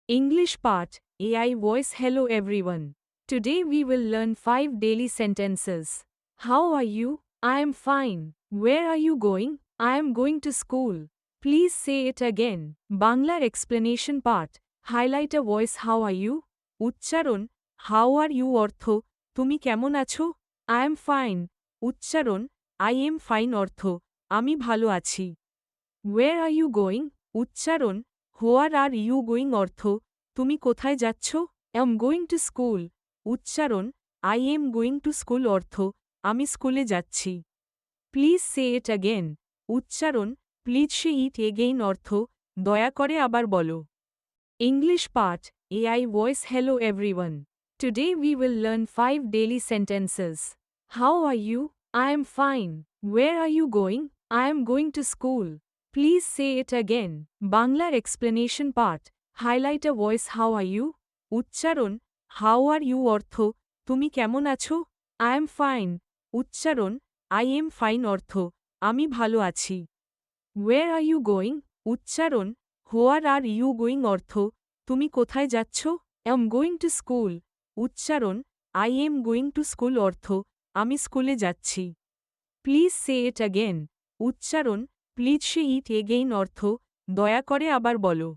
English Part AI Voice. Hello everyone. Today we will learn 5 daily sentences. How are you? I am fine. Where are you going? I am going to school. Please say it again. Bangla explanation part. Highlight a voice. How are you? উচ্চারণ How are you অর্থ তুমি কেমন আছো? I am fine. উচ্চারণ I am fine অর্থ আমি ভালো আছি. Where are you going? উচ্চারণ Where are you going অর্থ তুমি কোথায় যাচ্ছ? Am going to school. উচ্চারণ I am going to school অর্থ আমি স্কুলে যাচ্ছি. Please say it again. উচ্চারণ Please say it again অর্থ দয়া করে আবার বলো. English Part AI Voice. Hello everyone. Today we will learn 5 daily sentences. How are you? I am fine. Where are you going? I am going to school. Please say it again. Bangla explanation part. Highlight a voice. How are you? উচ্চারণ How are you অর্থ তুমি কেমন আছো? I am fine. উচ্চারণ I am fine অর্থ আমি ভালো আছি. Where are you going? উচ্চারণ Where are you going অর্থ তুমি কোথায় যাচ্ছ? Am going to school. উচ্চারণ I am going to school অর্থ আমি স্কুলে যাচ্ছি. Please say it again. উচ্চারণ Please say it again অর্থ দয়া করে আবার বলো.